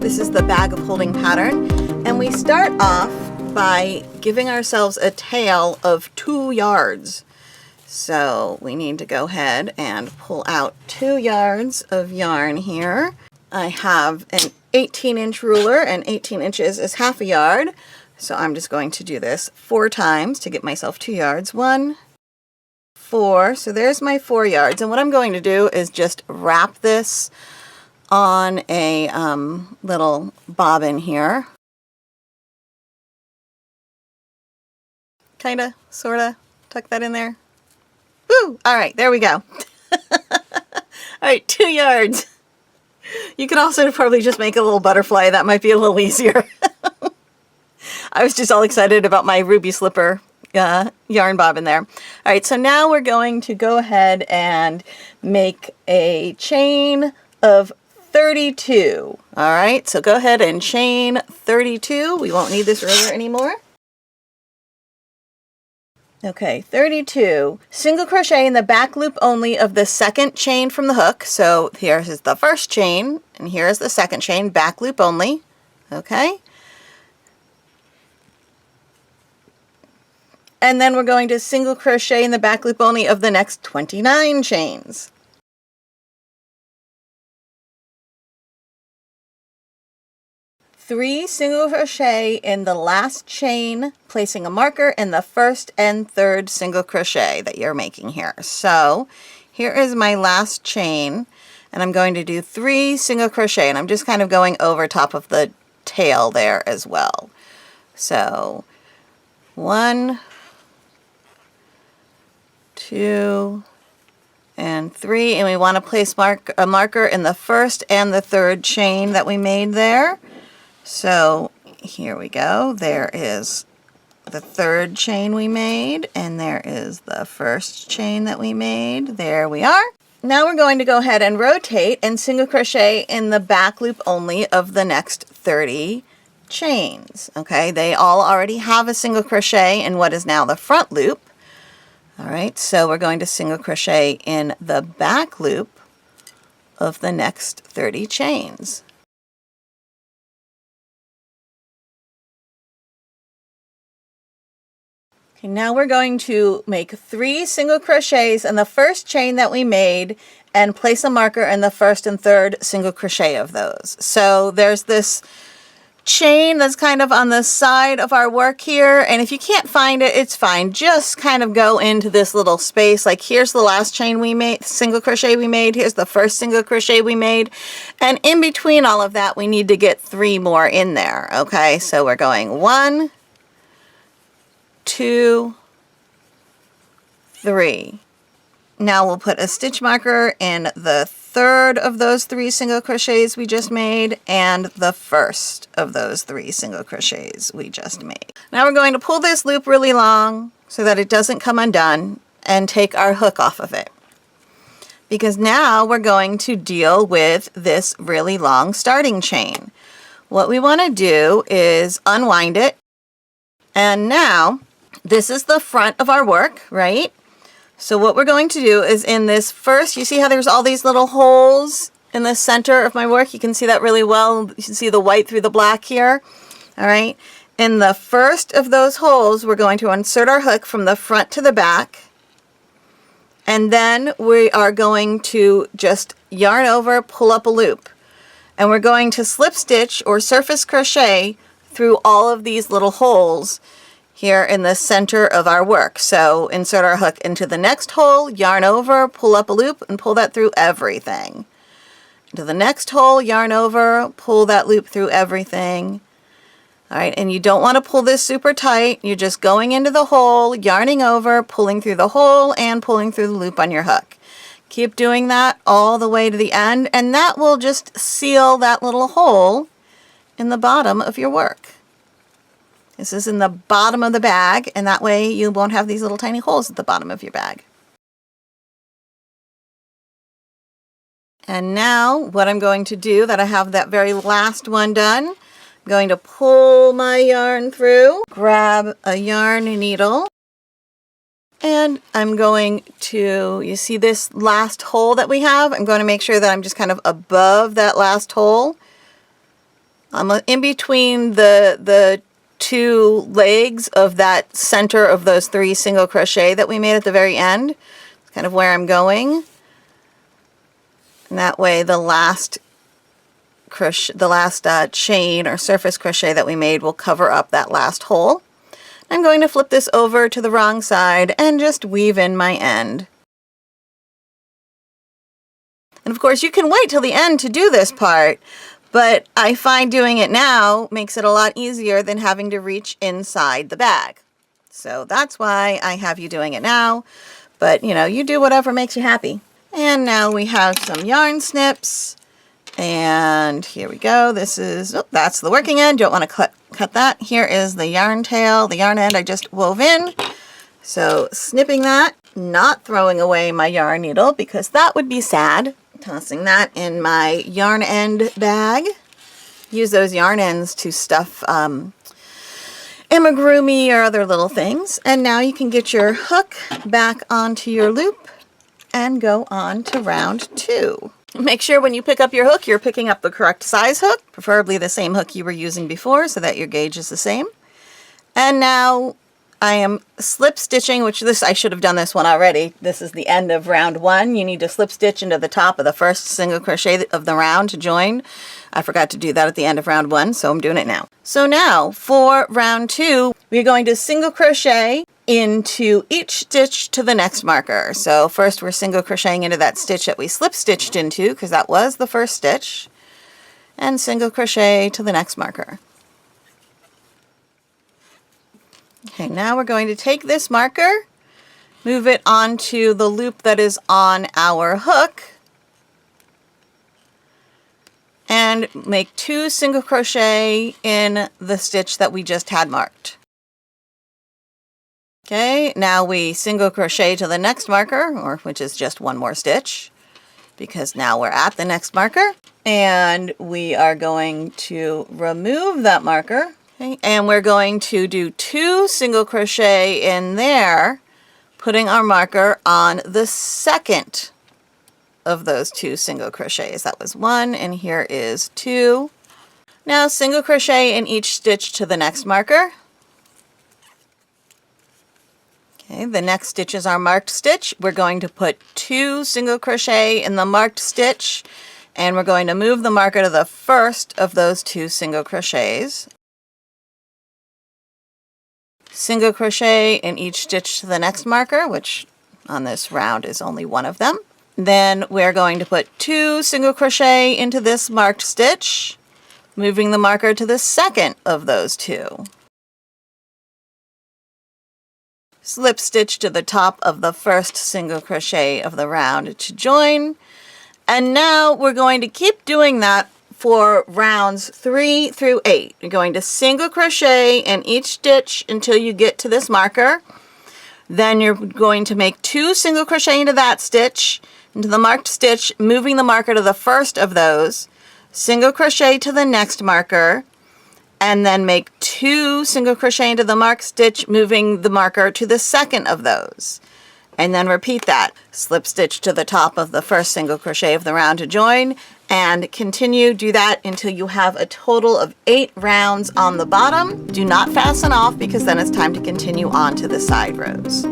This is the bag of holding pattern, and we start off by giving ourselves a tail of 2 yards. So we need to go ahead and pull out 2 yards of yarn here. I have an 18-inch ruler, and 18 inches is half a yard. So I'm just going to do this 4 times to get myself 2 yards. 1, 4, so there's my 4 yards. And what I'm going to do is just wrap this on a little bobbin here. Kinda, sorta, tuck that in there. Woo! Alright, there we go. Alright, 2 yards. You could also probably just make a little butterfly. That might be a little easier. I was just all excited about my ruby slipper yarn bobbin there. Alright, so now we're going to go ahead and make a chain of 32. Alright, so go ahead and chain 32. We won't need this ruler anymore. Okay, 32. Single crochet in the back loop only of the second chain from the hook. So here is the first chain, and here is the second chain, back loop only. Okay. And then we're going to single crochet in the back loop only of the next 29 chains. Three single crochet in the last chain, placing a marker in the first and third single crochet that you're making here. So here is my last chain, and I'm going to do 3 single crochet, and I'm just kind of going over top of the tail there as well. So 1, 2, and 3, and we want to place a marker in the first and the third chain that we made there. So here we go. There is the third chain we made, and there is the first chain that we made. There we are. Now we're going to go ahead and rotate and single crochet in the back loop only of the next 30 chains. Okay, they all already have a single crochet in what is now the front loop. All right, so we're going to single crochet in the back loop of the next 30 chains. Okay, now we're going to make 3 single crochets in the first chain that we made and place a marker in the first and third single crochet of those. So there's this chain that's kind of on the side of our work here, and if you can't find it, it's fine. Just kind of go into this little space. Like here's the last chain we made, single crochet we made, here's the first single crochet we made, and in between all of that we need to get 3 more in there. Okay, so we're going 1, 2, 3. Now we'll put a stitch marker in the third of those 3 single crochets we just made and the first of those 3 single crochets we just made. Now we're going to pull this loop really long so that it doesn't come undone and take our hook off of it. Because now we're going to deal with this really long starting chain. What we want to do is unwind it, and now this is the front of our work, right? So what we're going to do is in this first, you see how there's all these little holes in the center of my work? You can see that really well. You can see the white through the black here. All right. In the first of those holes, we're going to insert our hook from the front to the back. And then we are going to just yarn over, pull up a loop. And we're going to slip stitch or surface crochet through all of these little holes here in the center of our work. So insert our hook into the next hole, yarn over, pull up a loop, and pull that through everything. Into the next hole, yarn over, pull that loop through everything. All right, and you don't want to pull this super tight. You're just going into the hole, yarning over, pulling through the hole, and pulling through the loop on your hook. Keep doing that all the way to the end, and that will just seal that little hole in the bottom of your work. This is in the bottom of the bag, and that way you won't have these little tiny holes at the bottom of your bag. And now what I'm going to do, that I have that very last one done, I'm going to pull my yarn through, grab a yarn needle, and I'm going to, you see this last hole that we have? I'm going to make sure that I'm just kind of above that last hole. I'm in between the two legs of that center of those 3 single crochet that we made at the very end. It's kind of where I'm going. And that way the last crochet, chain or surface crochet that we made will cover up that last hole. I'm going to flip this over to the wrong side and just weave in my end. And of course you can wait till the end to do this part, but I find doing it now makes it a lot easier than having to reach inside the bag. So that's why I have you doing it now, but you know, you do whatever makes you happy. And now we have some yarn snips, and here we go. This is, oh, that's the working end. Don't want to cut that. Here is the yarn tail, the yarn end I just wove in. So snipping that, not throwing away my yarn needle because that would be sad. Tossing that in my yarn end bag. Use those yarn ends to stuff amigurumi or other little things. And now you can get your hook back onto your loop and go on to round 2. Make sure when you pick up your hook, you're picking up the correct size hook, preferably the same hook you were using before so that your gauge is the same. And now I am slip stitching, which I should have done this one already. This is the end of round 1. You need to slip stitch into the top of the first single crochet of the round to join. I forgot to do that at the end of round 1, so I'm doing it now. So now for round 2, we're going to single crochet into each stitch to the next marker. So first we're single crocheting into that stitch that we slip stitched into, because that was the first stitch, and single crochet to the next marker. Okay, now we're going to take this marker, move it onto the loop that is on our hook, and make 2 single crochet in the stitch that we just had marked. Okay, now we single crochet to the next marker, or which is just one more stitch, because now we're at the next marker, and we are going to remove that marker. Okay, and we're going to do 2 single crochet in there, putting our marker on the second of those 2 single crochets. That was 1, and here is 2. Now single crochet in each stitch to the next marker. Okay, the next stitch is our marked stitch. We're going to put 2 single crochet in the marked stitch, and we're going to move the marker to the first of those 2 single crochets. Single crochet in each stitch to the next marker, which on this round is only one of them. Then we're going to put 2 single crochet into this marked stitch, moving the marker to the second of those 2. Slip stitch to the top of the first single crochet of the round to join. And now we're going to keep doing that for rounds 3 through 8. You're going to single crochet in each stitch until you get to this marker. Then you're going to make 2 single crochet into that stitch, into the marked stitch, moving the marker to the first of those, single crochet to the next marker, and then make 2 single crochet into the marked stitch, moving the marker to the second of those. And then repeat that. Slip stitch to the top of the first single crochet of the round to join, and continue. Do that until you have a total of 8 rounds on the bottom. Do not fasten off because then it's time to continue on to the side rows.